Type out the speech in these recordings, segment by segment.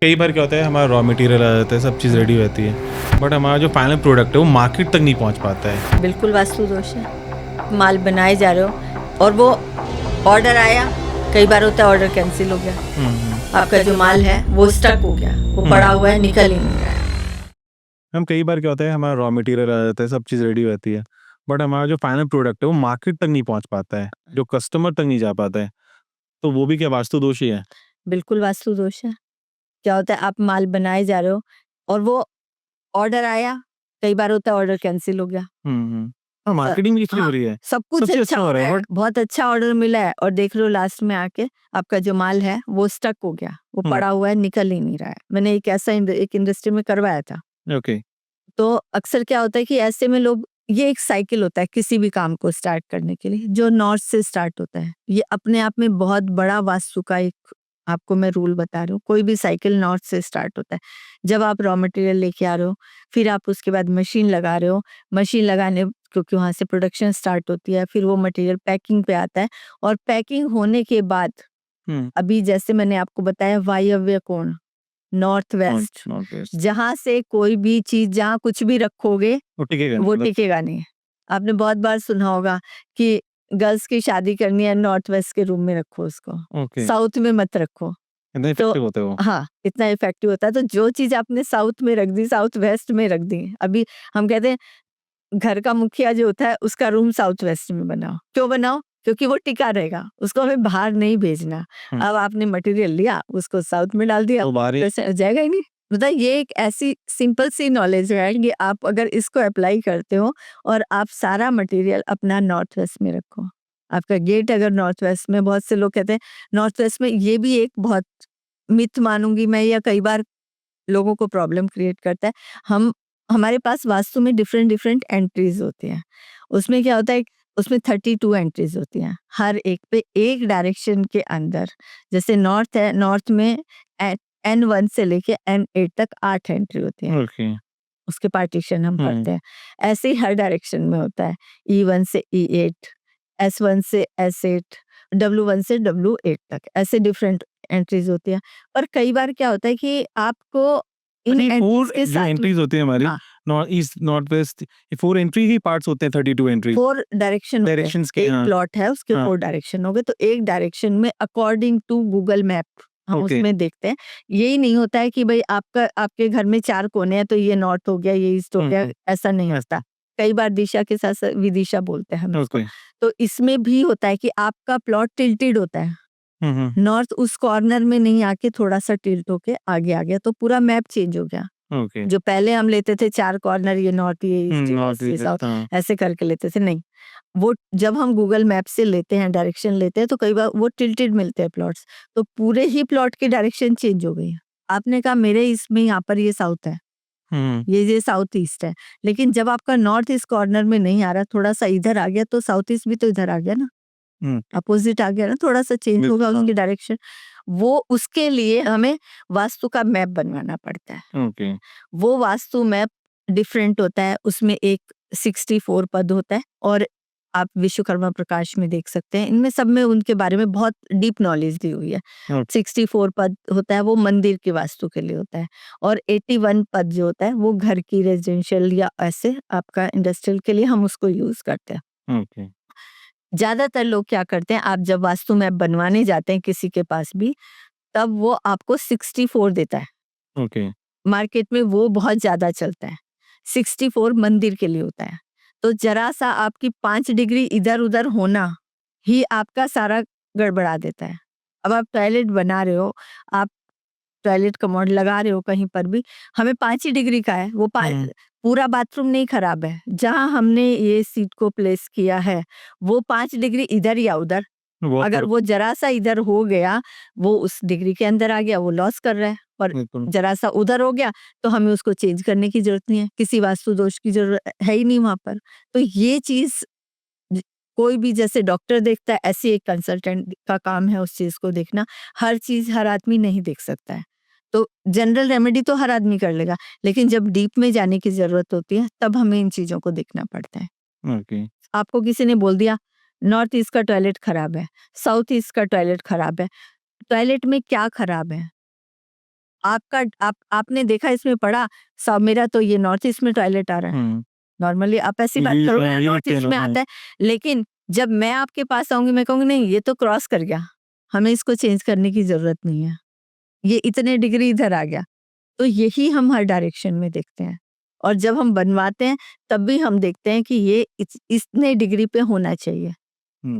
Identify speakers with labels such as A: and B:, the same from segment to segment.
A: कई बार क्या होता है हमारा रॉ मटेरियल आ जाता है, सब चीज़ रेडी रहती है, बट हमारा जो फाइनल प्रोडक्ट है वो मार्केट तक नहीं पहुंच पाता है।
B: बिल्कुल वास्तु दोष है। माल बनाए जा रहे हो और वो ऑर्डर आया, कई बार होता है ऑर्डर कैंसिल हो गया, आपका जो माल है वो स्टक हो गया, वो पड़ा हुआ है, निकल ही नहीं रहा है।
A: हम कई बार क्या होता है हमारा रॉ मटेरियल आ जाता है, सब चीज़ रेडी रहती है, बट हमारा जो फाइनल प्रोडक्ट है वो मार्केट तक नहीं पहुंच पाता है, जो कस्टमर तक नहीं जा पाता है। तो वो भी क्या वास्तु दोष ही है?
B: बिल्कुल वास्तु दोष है। क्या होता है, आप माल बनाए जा रहे हो और वो ऑर्डर आया, कई बार होता है ऑर्डर कैंसिल हो गया।
A: मार्केटिंग भी इतनी हो रही है,
B: सब कुछ
A: सबसे
B: अच्छा
A: हो रहा है, बट
B: बहुत अच्छा ऑर्डर मिला है और देख लो लास्ट में आके आपका जो माल है वो स्टक हो गया, वो पड़ा हुआ है, निकल ही नहीं रहा है। मैंने एक ऐसा एक इंडस्ट्री में करवाया था।
A: ओके।
B: तो अक्सर क्या होता है कि ऐसे में लोग, ये एक साइकिल होता है किसी भी काम को स्टार्ट करने के लिए जो नॉर्थ से स्टार्ट होता है। ये अपने आप में बहुत बड़ा वास्तु का एक, आपको मैं रूल बता रही हूँ, कोई भी साइकिल नॉर्थ से स्टार्ट होता है। जब आप रॉ मटेरियल लेके आ रहे हो, फिर आप उसके बाद मशीन लगा रहे हो, मशीन लगाने क्योंकि वहां से प्रोडक्शन स्टार्ट होती है, फिर वो मटेरियल पैकिंग पे आता है और पैकिंग होने के बाद अभी जैसे मैंने आपको बताया वायव्य कोण, नॉर्थ वेस्ट,
A: नॉट वेस्ट
B: जहां से कोई भी चीज, जहां कुछ भी रखोगे
A: वो टिकेगा
B: वो
A: मतलब।
B: टिकेगा नहीं। आपने बहुत बार सुना होगा कि गर्ल्स की शादी करनी है, नॉर्थ वेस्ट के रूम में रखो उसको,
A: ओके,
B: साउथ में मत रखो।
A: इतना
B: तो
A: इफेक्टिव होता है वो।
B: हाँ, इतना इफेक्टिव होता है। तो जो चीज आपने साउथ में रख दी, साउथ वेस्ट में रख दी, अभी हम कहते हैं घर का मुखिया जो होता है उसका रूम साउथ वेस्ट में बनाओ। क्यों बनाओ? क्योंकि वो टिका रहेगा, उसको हमें बाहर नहीं भेजना। अब आपने मटेरियल लिया, उसको साउथ में डाल दिया,
A: तो बाहर
B: वैसे जाएगा ही नहीं। मतलब ये एक ऐसी सिंपल सी नॉलेज है कि आप अगर इसको अप्लाई करते हो और आप सारा मटेरियल अपना नॉर्थ वेस्ट में रखो। आपका गेट अगर नॉर्थ वेस्ट में, बहुत से लोग कहते हैं नॉर्थ वेस्ट में, ये भी एक बहुत मिथ मानूंगी मैं, या कई बार लोगों को प्रॉब्लम क्रिएट करता है। हम हमारे पास वास्तु में डिफरेंट डिफरेंट एंट्रीज होती हैं। उसमें क्या होता है, उसमें 32 एंट्रीज होती हैं, हर एक पे एक डायरेक्शन के अंदर। जैसे नॉर्थ है, नॉर्थ में N1 से लेके N8 तक 8 एंट्री होती है,
A: ओके।
B: उसके पार्टीशन हम करते हैं। ऐसे ही हर डायरेक्शन में होता है, E1 से E8, S1 से S8, W1 से W8 तक, ऐसे डिफरेंट एंट्रीज होती है। और कई बार क्या होता है कि आपको इन
A: ये
B: एंट्रीज
A: 4
B: के
A: जो
B: साथ में,
A: एंट्रीज होती है हमारी,
B: हाँ,
A: नॉर्थ ईस्ट, नॉर्थ वेस्ट, ये 4 एंट्री ही पार्ट्स होते हैं, 32 एंट्री
B: 4 डायरेक्शन होते हैं।
A: डायरेक्शंस के।
B: एक
A: हाँ,
B: प्लॉट है, उसके
A: हाँ,
B: 4 डायरेक्शन हो गए, तो एक डायरेक्शन में अकॉर्डिंग टू गूगल मैप हम
A: ओके।
B: उसमें देखते हैं। यही नहीं होता है कि भई आपका, आपके घर में 4 कोने हैं तो ये नॉर्थ हो गया, ये ईस्ट हो गया, ऐसा नहीं होता। कई बार दिशा के साथ-साथ विदिशा बोलते हैं हम उसको।
A: ओके।
B: तो इसमें भी होता है कि आपका प्लॉट टिल्टेड होता है। नॉर्थ उस कॉर्नर में नहीं आके थोड़ा-सा टिल्ट होके आगे आ गया, तो पूरा मैप चेंज हो गया।
A: ओके।
B: जो पहले हम लेते थे 4 कॉर्नर, ये नॉर्थ, ये ईस्ट, ये
A: नॉर्थ
B: वेस्ट, ये साउथ,
A: ईस्ट, हाँ।
B: ऐसे करके लेते थे, नहीं। वो जब हम गूगल मैप से लेते हैं, डायरेक्शन लेते हैं, तो कई बार वो टिल्टेड मिलते हैं प्लॉट्स, तो पूरे ही प्लॉट की डायरेक्शन चेंज हो गई है। आपने कहा मेरे इसमें यहाँ पर ये साउथ है, ये साउथ ईस्ट है, लेकिन जब आपका नॉर्थ ईस्ट कॉर्नर में नहीं आ रहा, थोड़ा-सा इधर आ गया, तो साउथ ईस्ट भी तो इधर आ गया ना, अपोजिट आ गया ना, थोड़ा-सा चेंज होगा उसकी डायरेक्शन। वो उसके लिए हमें वास्तु का मैप बनवाना पड़ता है।
A: ओके।
B: वो वास्तु मैप डिफरेंट होता है, उसमें एक 64 पद होता है और आप विश्वकर्मा प्रकाश में देख सकते हैं। इनमें सब में उनके बारे में बहुत डीप नॉलेज दी हुई है। 64 पद होता है वो मंदिर की वास्तु के लिए होता है, और 81 पद जो होता है वो घर की रेजिडेंशियल या ऐसे आपका इंडस्ट्रियल के लिए हम उसको यूज करते हैं।
A: ओके।
B: ज्यादातर लोग क्या करते हैं, आप जब वास्तु मैप बनवाने जाते हैं किसी के पास भी, तब वो आपको 64 देता है।
A: ओके।
B: मार्केट में वो बहुत ज़्यादा चलता है। 64 मंदिर के लिए होता है। तो ज़रा-सा आपकी 5 डिग्री इधर-उधर होना ही आपका सारा गड़बड़ा देता है। अब आप टॉयलेट बना रहे हो, आप टॉयलेट कमोड लगा रहे हो कहीं पर भी, हमें 5 ही डिग्री का है, वो पूरा बाथरूम नहीं खराब है। जहाँ हमने ये सीट को प्लेस किया है, वो 5 डिग्री इधर या उधर,
A: बहुत
B: अगर
A: फर्क।
B: वो ज़रा-सा इधर हो गया, वो उस डिग्री के अंदर आ गया, वो लॉस कर रहा है, और
A: बिल्कुल।
B: ज़रा-सा उधर हो गया, तो हमें उसको चेंज करने की ज़रूरत नहीं है, किसी वास्तु दोष की ज़रूरत है ही नहीं वहाँ पर। तो ये चीज़ ज कोई भी जैसे डॉक्टर देखता है, ऐसे एक कंसल्टेंट का काम है उस चीज़ को देखना। हर चीज़ हर आदमी नहीं देख सकता है। तो जनरल रेमेडी तो हर आदमी कर लेगा, लेकिन जब डीप में जाने की ज़रूरत होती है, तब हमें इन चीज़ों को देखना पड़ता है।
A: ओके।
B: आपको किसी ने बोल दिया नॉर्थ ईस्ट का टॉयलेट खराब है, साउथ ईस्ट का टॉयलेट खराब है। टॉयलेट में क्या खराब है? आपने देखा इसमें पढ़ा सब मेरा तो ये नॉर्थ ईस्ट में टॉयलेट आ रहा है। नॉर्मली आप ऐसी बात
A: ये-
B: करोगे
A: ये
B: नॉर्थ ईस्ट में
A: हाँ।
B: आता है, लेकिन जब मैं आपके पास आऊंगी मैं कहूंगी नहीं ये तो क्रॉस कर गया, हमें इसको चेंज करने की जरूरत नहीं है, ये इतने डिग्री इधर आ गया। तो यही हम हर डायरेक्शन में देखते हैं, और जब हम बनवाते हैं तब भी हम देखते हैं कि ये इतने डिग्री पे होना चाहिए,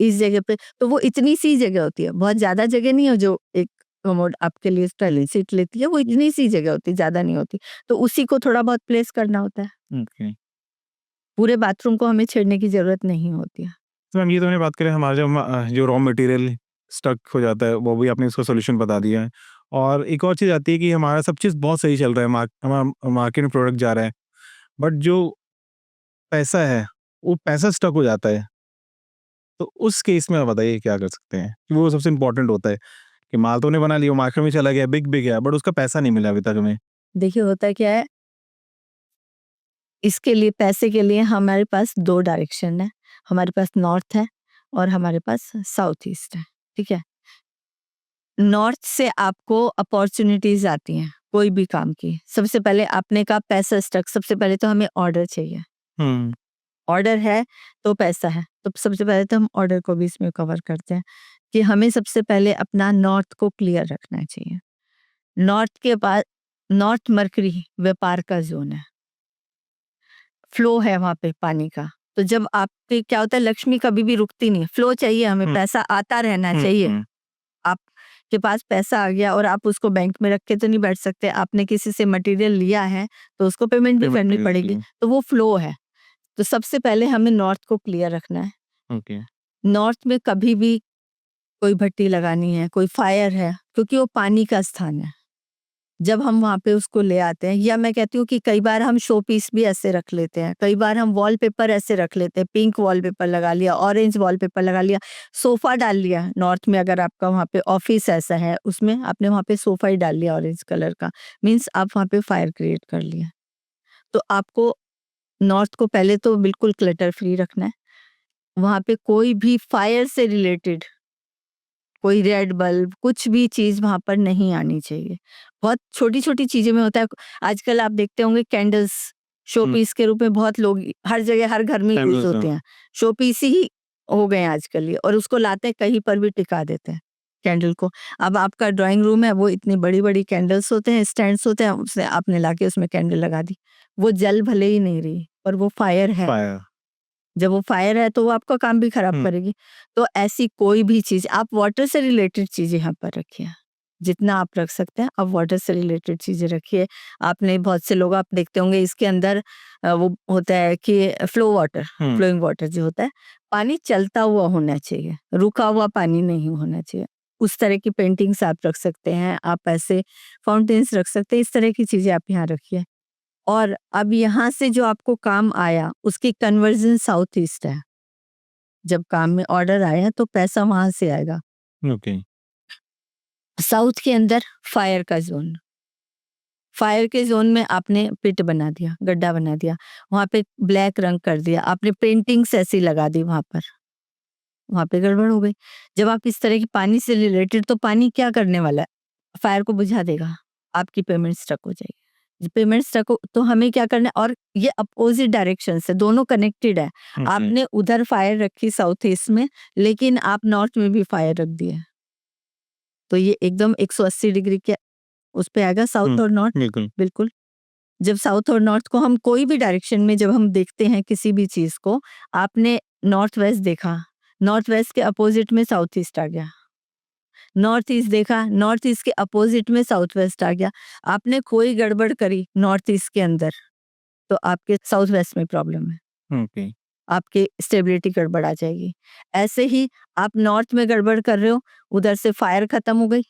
B: इस जगह पे। तो वो इतनी सी जगह होती है, बहुत ज्यादा जगह नहीं है जो एक कमोड आपके लिए टॉयलेट सीट लेती है, वो इतनी सी जगह होती है, ज्यादा नहीं होती। तो उसी को थोड़ा बहुत प्लेस करना होता है,
A: ओके।
B: पूरे बाथरूम को हमें छेड़ने की जरूरत नहीं होती है।
A: तो मैम ये तो हमने बात करें हमारा जो रॉ मटेरियल स्टक हो जाता है, वो भी आपने इसका सोल्यूशन बता दिया है। और एक और चीज़ आती है कि हमारा सब चीज़ बहुत सही चल रहा है, हमारा मार्केट में प्रोडक्ट जा रहा है, बट जो पैसा है, वो पैसा स्टक हो जाता है। तो उस केस में आप बताइए क्या कर सकते हैं? कि वो सबसे इम्पोर्टेंट होता है कि माल तो हमने बना लिया, वो मार्केट में चला गया, बिक गया, बट उसका पैसा नहीं मिला अभी तक हमें।
B: देखिए होता क्या है, इसके लिए पैसे के लिए हमारे पास 2 डायरेक्शन है, हमारे पास नॉर्थ है और हमारे पास साउथ ईस्ट है, ठीक है? नॉर्थ से आपको अपॉर्चुनिटीज आती हैं कोई भी काम की। सबसे पहले आपने कहा पैसा स्टक, सबसे पहले तो हमें ऑर्डर चाहिए।
A: हुँ,
B: ऑर्डर है तो पैसा है, तो सबसे पहले तो हम ऑर्डर को भी इसमें कवर करते हैं कि हमें सबसे पहले अपना नॉर्थ को क्लियर रखना चाहिए। नॉर्थ के पास नॉर्थ मरकरी व्यापार का जोन है, फ्लो है वहाँ पे पानी का। तो जब आपके क्या होता है, लक्ष्मी कभी भी रुकती नहीं है, फ्लो चाहिए हमें,
A: हुँ,
B: पैसा आता रहना
A: हुँ,
B: चाहिए।
A: हुँ।
B: आपके पास पैसा आ गया और आप उसको बैंक में रख के तो नहीं बैठ सकते, आपने किसी से मटेरियल लिया है तो उसको पेमेंट भी
A: पेमेंट
B: करनी
A: करनी
B: पड़ेगी,
A: चाहिए।
B: तो वो फ्लो है। तो सबसे पहले हमें नॉर्थ को क्लियर रखना है।
A: ओके।
B: नॉर्थ में कभी भी कोई भट्टी लगानी है, कोई फायर है, क्योंकि वो पानी का स्थान है। जब हम वहाँ पे उसको ले आते हैं, या मैं कहती हूँ कि कई बार हम शो पीस भी ऐसे रख लेते हैं, कई बार हम वॉलपेपर ऐसे रख लेते हैं, पिंक वॉलपेपर लगा लिया, ऑरेंज वॉलपेपर लगा लिया, सोफा डाल लिया। नॉर्थ में अगर आपका वहाँ पे ऑफिस ऐसा है, उसमें आपने वहाँ पे सोफा ही डाल लिया ऑरेंज कलर का, मीन्स आप वहाँ पे फायर क्रिएट कर लिया। तो आपको नॉर्थ को पहले तो बिल्कुल क्लटर फ्री रखना है। वहाँ पे कोई भी फायर से रिलेटेड कोई रेड बल्ब, कुछ भी चीज़ वहाँ पर नहीं आनी चाहिए। बहुत छोटी-छोटी चीज़ों में होता है। आजकल आप देखते होंगे कैंडल्स शो
A: हुँ,
B: पीस के रूप में बहुत लोग हर जगह, हर घर में यूज़
A: कैंडल्स
B: होते हैं। शो पीस ही हो गए हैं आजकल ये, और उसको लाते हैं कहीं पर भी टिका देते हैं कैंडल को। अब आपका ड्राइंग रूम है, वो इतनी बड़ी-बड़ी कैंडल्स होते हैं, स्टैंड्स होते हैं, उससे आपने लाके उसमें कैंडल लगा दी। वो जल भले ही नहीं रही, पर वो फायर है।
A: फायर।
B: जब वो फायर है तो वो आपका काम भी खराब
A: हुँ,
B: करेगी। तो ऐसी कोई भी चीज़ आप वाटर से रिलेटेड चीज़ें यहाँ पर रखिए। जितना आप रख सकते हैं आप वाटर से रिलेटेड चीज़ें रखिए। आपने बहुत से लोग आप देखते होंगे इसके अंदर वो होता है कि फ्लो वाटर,
A: हुँ,
B: फ्लोइंग वाटर जो होता है, पानी चलता हुआ होना चाहिए, रुका हुआ पानी नहीं होना चाहिए। उस तरह की पेंटिंग्स आप रख सकते हैं, आप ऐसे फाउंटेन्स रख सकते हैं, इस तरह की चीज़ें आप यहाँ रखिए। और अब यहाँ से जो आपको काम आया उसकी कन्वर्जन साउथ ईस्ट है। जब काम में ऑर्डर आया तो पैसा वहां से आएगा।
A: ओके।
B: साउथ के अंदर फायर का जोन, फायर के जोन में आपने पिट बना दिया, गड्ढा बना दिया, वहां पे ब्लैक रंग कर दिया, आपने पेंटिंग्स ऐसी लगा दी वहां पे गड़बड़ हो गई। जब आप इस तरह की पानी से रिलेटेड, तो पानी क्या करने वाला है, फायर को बुझा देगा, आपकी पेमेंट स्टक हो जाएगी। पेमेंट स्टक हो तो हमें क्या करना है, और ये अपोजिट डायरेक्शन से दोनों कनेक्टेड है।
A: ओके।
B: आपने उधर फायर रखी साउथ ईस्ट में, लेकिन आप नॉर्थ में भी फायर रख दिए, तो ये एकदम 180 डिग्री के उस पे आएगा,
A: हुँ,
B: साउथ और नॉर्थ।
A: बिल्कुल।
B: बिल्कुल। जब साउथ और नॉर्थ को हम कोई भी डायरेक्शन में जब हम देखते हैं किसी भी चीज को, आपने नॉर्थ वेस्ट देखा, नॉर्थ वेस्ट के अपोजिट में साउथ ईस्ट आ गया, नॉर्थ ईस्ट देखा, नॉर्थ ईस्ट के अपोजिट में साउथ वेस्ट आ गया। आपने कोई गड़बड़ करी नॉर्थ ईस्ट के अंदर, तो आपके साउथ वेस्ट में प्रॉब्लम है,
A: ओके।
B: आपकी स्टेबिलिटी गड़बड़ आ जाएगी। ऐसे ही आप नॉर्थ में गड़बड़ कर रहे हो, उधर से फायर खत्म हो गई,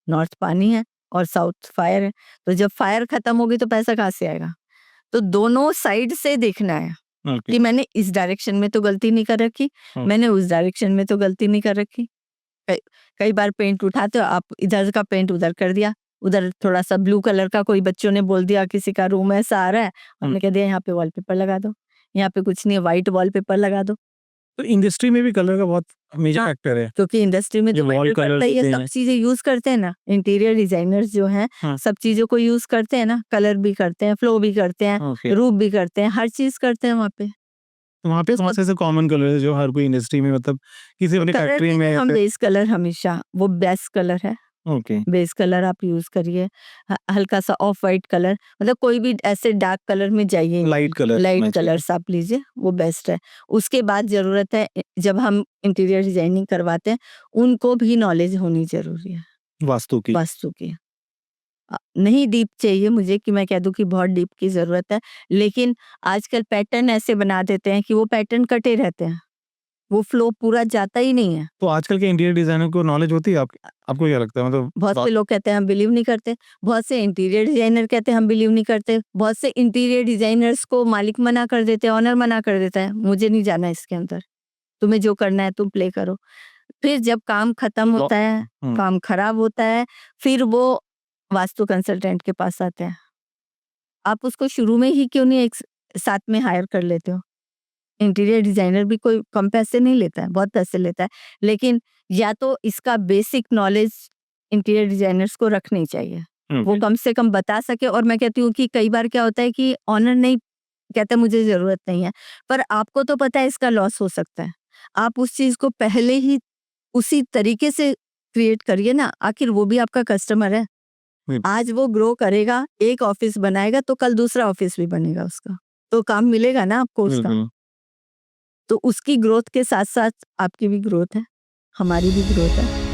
B: नॉर्थ पानी है और साउथ फायर है, तो जब फायर खत्म होगी तो पैसा कहाँ से आएगा? तो दोनों साइड से देखना है
A: ओके।
B: कि मैंने इस डायरेक्शन में तो गलती नहीं कर रखी,
A: हुँ,
B: मैंने उस डायरेक्शन में तो गलती नहीं कर रखी। कई कई बार पेंट उठाते हो आप, इधर का पेंट उधर कर दिया, उधर थोड़ा-सा ब्लू कलर का कोई बच्चों ने बोल दिया किसी का रूम ऐसा आ रहा है,
A: हुँ,
B: हमने कह दिया यहाँ पे वॉलपेपर लगा दो, यहाँ पे कुछ नहीं है व्हाइट वॉलपेपर लगा दो।
A: तो इंडस्ट्री में भी कलर का बहुत मेजर
B: हाँ,
A: फैक्टर है।
B: क्योंकि इंडस्ट्री में
A: जो
B: तो
A: वॉल
B: मैटर
A: कलर्स
B: करता ही है,
A: होते
B: सब
A: हैं।
B: चीजें यूज करते हैं ना, इंटीरियर डिजाइनर्स जो हैं
A: हाँ,
B: सब चीजों को यूज करते हैं ना, कलर भी करते हैं, फ्लो भी करते हैं,
A: ओके।
B: रूफ भी करते हैं, हर चीज करते हैं वहाँ पे।
A: तो वहाँ पे कौन से ऐसे कॉमन कलर है जो हर कोई इंडस्ट्री में मतलब किसी अपनी
B: कलर
A: फैक्ट्री में या
B: हम
A: फिर
B: बेस कलर हमेशा वो बेस्ट कलर है,
A: ओके,
B: बेस कलर आप यूज करिए, हल्का सा ऑफ वाइट कलर, मतलब कोई भी ऐसे डार्क कलर में जाइए,
A: लाइट कलर
B: लाइट
A: होना चाहिए।
B: कलर्स आप लीजिए, वो बेस्ट है। उसके बाद जरूरत है जब हम इंटीरियर डिजाइनिंग करवाते हैं उनको भी नॉलेज होनी जरूरी है
A: वास्तु की।
B: वास्तु की। नहीं डीप चाहिए मुझे कि मैं कह दूं कि बहुत डीप की जरूरत है, लेकिन आजकल पैटर्न ऐसे बना देते हैं कि वो पैटर्न कटे रहते हैं, वो फ्लो पूरा जाता ही नहीं है।
A: तो आजकल के इंटीरियर डिजाइनर को नॉलेज होती है आपको क्या लगता है मतलब
B: बहुत से लोग कहते हैं हम बिलीव नहीं करते, बहुत से इंटीरियर डिजाइनर कहते हैं हम बिलीव नहीं करते, बहुत से इंटीरियर डिजाइनर्स को मालिक मना कर देते हैं, ऑनर मना कर देता है, मुझे नहीं जाना इसके अंदर, तुम्हें जो करना है तुम प्ले करो। फिर जब काम खत्म
A: लॉ
B: होता है,
A: हुँ,
B: काम खराब होता है, फिर वो वास्तु कंसल्टेंट के पास आते हैं। आप उसको शुरू में ही क्यों नहीं एक साथ में हायर कर लेते हो? इंटीरियर डिजाइनर भी कोई कम पैसे नहीं लेता है, बहुत पैसे लेता है, लेकिन या तो इसका बेसिक नॉलेज इंटीरियर डिजाइनर्स को रखनी चाहिए, वो
A: ओके,
B: कम से कम बता सके। और मैं कहती हूँ कि कई बार क्या होता है कि ऑनर नहीं कहता मुझे जरूरत नहीं है, पर आपको तो पता है इसका लॉस हो सकता है, आप उस चीज को पहले ही उसी तरीके से क्रिएट करिए ना, आखिर वो भी आपका कस्टमर है।
A: बिल
B: आज वो ग्रो करेगा, एक ऑफिस बनाएगा तो कल दूसरा ऑफिस भी बनेगा उसका, तो काम मिलेगा ना आपको उसका।
A: बिल्कुल।
B: तो उसकी ग्रोथ के साथ-साथ आपकी भी ग्रोथ है, हमारी भी ग्रोथ है।